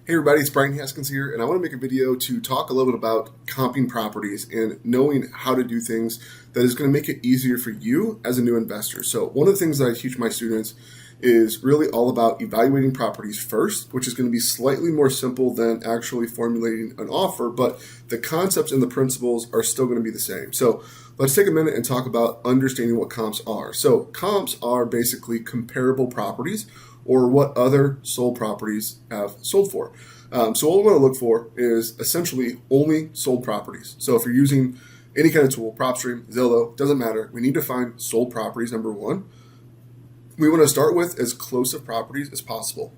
Hey everybody, it's Brian Haskins here, and I want to make a video to talk a little bit about comping properties and knowing how to do things that is going to make it easier for you as a new investor. So one of the things that I teach my students is really all about evaluating properties first, which is going to be slightly more simple than actually formulating an offer, but the concepts and the principles are still going to be the same. So let's take a minute and talk about understanding what comps are. So comps are basically comparable properties or what other sold properties have sold for. So what we want to look for is essentially only sold properties. So if you're using any kind of tool, PropStream, Zillow, doesn't matter. We need to find sold properties, number one. We want to start with as close of properties as possible.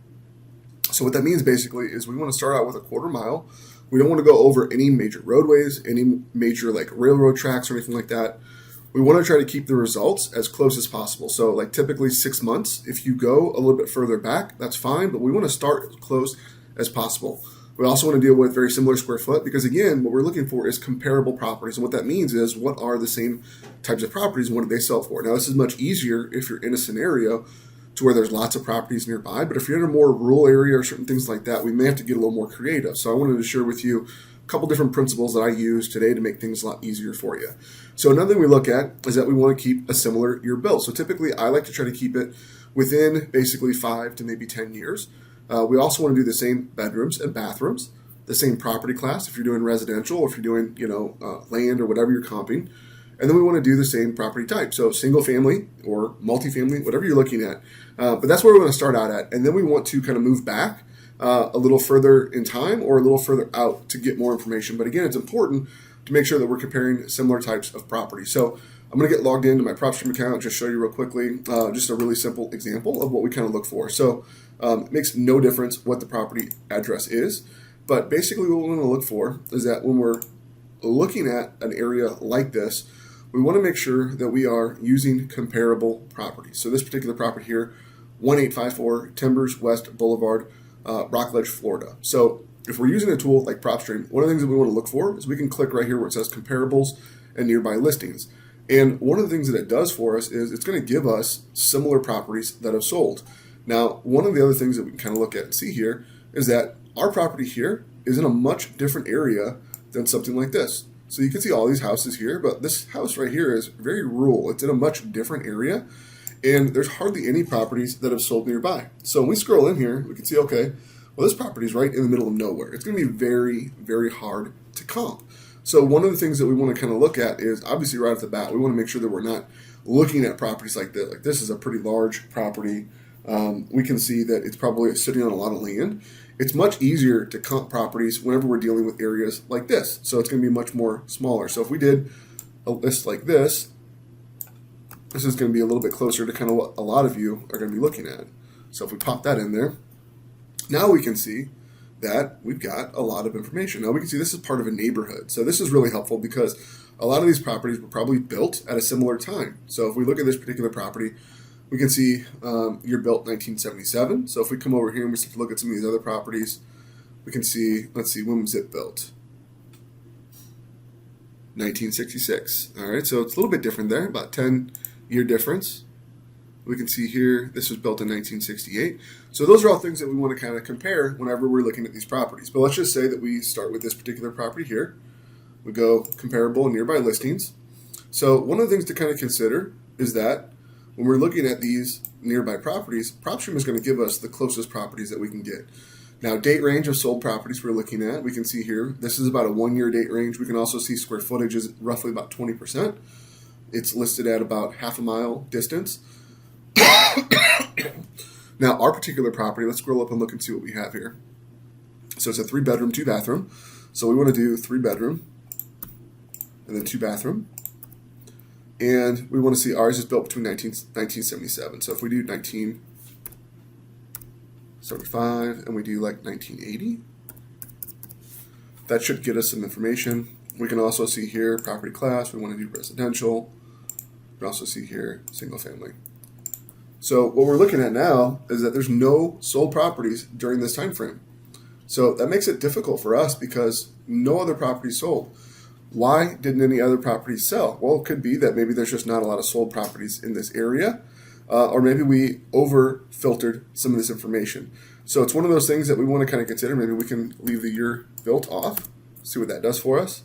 So what that means basically is we want to start out with a quarter mile. We don't want to go over any major roadways, any major like railroad tracks or anything like that. We want to try to keep the results as close as possible. So like typically 6 months. If you go a little bit further back, that's fine, but we want to start as close as possible. We also want to deal with very similar square foot because again, what we're looking for is comparable properties. And what that means is what are the same types of properties and what do they sell for? Now this is much easier if you're in a scenario to where there's lots of properties nearby, but if you're in a more rural area or certain things like that, we may have to get a little more creative. So I wanted to share with you a couple different principles that I use today to make things a lot easier for you. So another thing we look at is that we want to keep a similar year build. So typically I like to try to keep it within basically 5 to maybe 10 years. We also want to do the same bedrooms and bathrooms, the same property class if you're doing residential or if you're doing land or whatever you're comping. And then we want to do the same property type. So single family or multifamily, whatever you're looking at. But that's where we want to start out at. And then we want to kind of move back a little further in time or a little further out to get more information. But again, it's important to make sure that we're comparing similar types of property. So I'm going to get logged into my PropStream account, just show you real quickly, just a really simple example of what we kind of look for. So it makes no difference what the property address is. But basically what we want to look for is that when we're looking at an area like this, we want to make sure that we are using comparable properties. So this particular property here, 1854 Timbers West Boulevard, Rockledge, Florida. So if we're using a tool like PropStream, one of the things that we want to look for is we can click right here where it says comparables and nearby listings. And one of the things that it does for us is it's going to give us similar properties that have sold. Now, one of the other things that we can kind of look at and see here is that our property here is in a much different area than something like this. So you can see all these houses here, but this house right here is very rural. It's in a much different area, and there's hardly any properties that have sold nearby. So when we scroll in here, we can see, okay, well, this property is right in the middle of nowhere. It's going to be very, very hard to comp. So one of the things that we want to kind of look at is obviously right off the bat, we want to make sure that we're not looking at properties like this. Like this is a pretty large property. We can see that it's probably sitting on a lot of land. It's much easier to comp properties whenever we're dealing with areas like this. So it's going to be much more smaller. So if we did a list like this is going to be a little bit closer to kind of what a lot of you are going to be looking at. So if we pop that in there, now we can see that we've got a lot of information. Now we can see this is part of a neighborhood. So this is really helpful because a lot of these properties were probably built at a similar time. So if we look at this particular property, we can see you're built 1977. So if we come over here and we start to look at some of these other properties, we can see, let's see, when was it built? 1966. All right, so it's a little bit different there, about 10-year difference. We can see here, this was built in 1968. So those are all things that we want to kind of compare whenever we're looking at these properties. But let's just say that we start with this particular property here. We go comparable and nearby listings. So one of the things to kind of consider is that when we're looking at these nearby properties, PropStream is going to give us the closest properties that we can get. Now, date range of sold properties we're looking at, we can see here, this is about a 1-year date range. We can also see square footage is roughly about 20%. It's listed at about half a mile distance. Now, our particular property, let's scroll up and look and see what we have here. So it's a 3-bedroom, 2-bathroom. So we want to do 3-bedroom and then 2-bathroom. And we want to see ours is built between 1977. So if we do 1975 and we do like 1980, that should get us some information. We can also see here property class. We want to do residential. We can also see here single family. So what we're looking at now is that there's no sold properties during this time frame. So that makes it difficult for us because no other properties sold. Why didn't any other properties sell? Well, it could be that maybe there's just not a lot of sold properties in this area, or maybe we over-filtered some of this information. So it's one of those things that we want to kind of consider. Maybe we can leave the year built off, see what that does for us.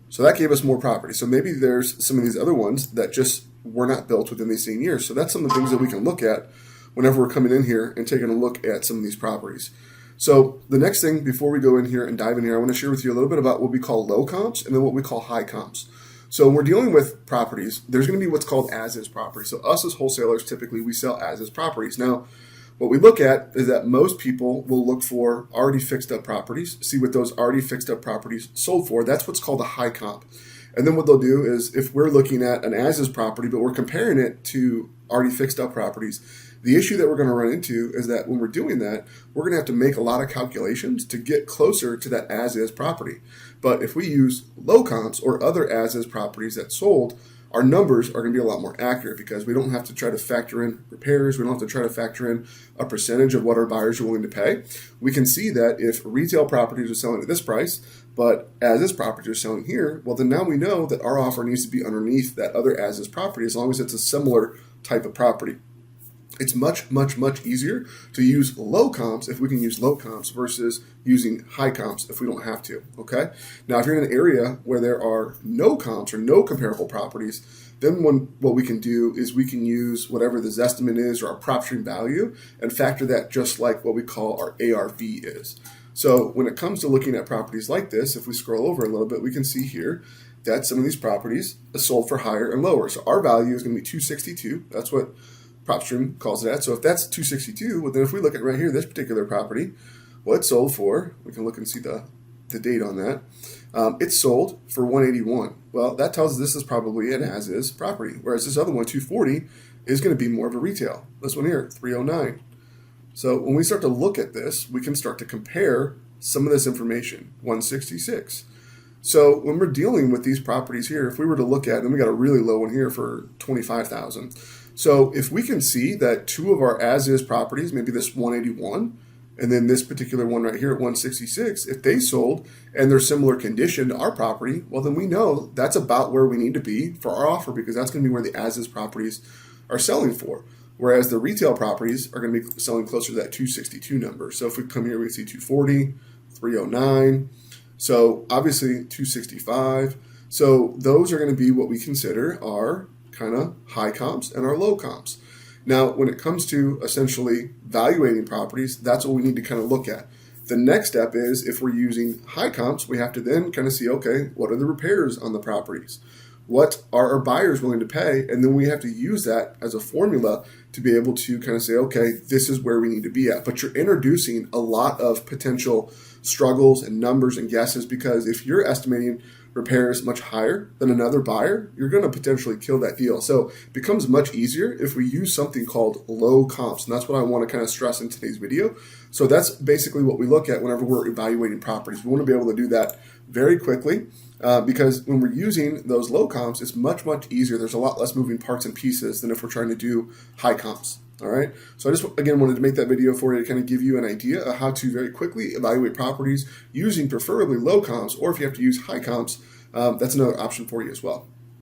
So that gave us more property. So maybe there's some of these other ones that just were not built within the same year. So that's some of the things that we can look at whenever we're coming in here and taking a look at some of these properties. So the next thing before we go in here and dive in here, I want to share with you a little bit about what we call low comps and then what we call high comps. So when we're dealing with properties, there's going to be what's called as-is properties. So us as wholesalers, typically we sell as-is properties. Now, what we look at is that most people will look for already fixed up properties, see what those already fixed up properties sold for. That's what's called a high comp. And then what they'll do is if we're looking at an as-is property, but we're comparing it to already fixed up properties, the issue that we're going to run into is that when we're doing that, we're going to have to make a lot of calculations to get closer to that as-is property. But if we use low comps or other as-is properties that sold, our numbers are going to be a lot more accurate because we don't have to try to factor in repairs. We don't have to try to factor in a percentage of what our buyers are willing to pay. We can see that if retail properties are selling at this price, but as-is properties are selling here, well, then now we know that our offer needs to be underneath that other as-is property as long as it's a similar type of property. It's much, much, much easier to use low comps if we can use low comps versus using high comps if we don't have to, okay? Now, if you're in an area where there are no comps or no comparable properties, then what we can do is we can use whatever the Zestimate is or our prop stream value and factor that just like what we call our ARV is. So when it comes to looking at properties like this, if we scroll over a little bit, we can see here that some of these properties are sold for higher and lower. So our value is going to be 262. That's what PropStream calls that. So if that's 262, well, then if we look at right here, this particular property, well, it sold for, we can look and see the date on that. It's sold for 181. Well, that tells us this is probably an as-is property, whereas this other one, 240, is going to be more of a retail. This one here, 309. So when we start to look at this, we can start to compare some of this information, 166. So when we're dealing with these properties here, if we were to look at, and we got a really low one here for 25,000. So if we can see that two of our as-is properties, maybe this 181, and then this particular one right here at 166, if they sold and they're similar condition to our property, well, then we know that's about where we need to be for our offer because that's going to be where the as-is properties are selling for. Whereas the retail properties are going to be selling closer to that 262 number. So if we come here, we see 240, 309. So obviously 265. So those are going to be what we consider our kind of high comps and our low comps. Now, when it comes to essentially valuating properties, that's what we need to kind of look at. The next step is if we're using high comps, we have to then kind of see, okay, what are the repairs on the properties? What are our buyers willing to pay? And then we have to use that as a formula to be able to kind of say, okay, this is where we need to be at. But you're introducing a lot of potential struggles and numbers and guesses because if you're estimating repairs much higher than another buyer, you're going to potentially kill that deal. So it becomes much easier if we use something called low comps. And that's what I want to kind of stress in today's video. So that's basically what we look at whenever we're evaluating properties. We want to be able to do that very quickly because when we're using those low comps, it's much, much easier. There's a lot less moving parts and pieces than if we're trying to do high comps. All right. So I just, again, wanted to make that video for you to kind of give you an idea of how to very quickly evaluate properties using preferably low comps, or if you have to use high comps, that's another option for you as well.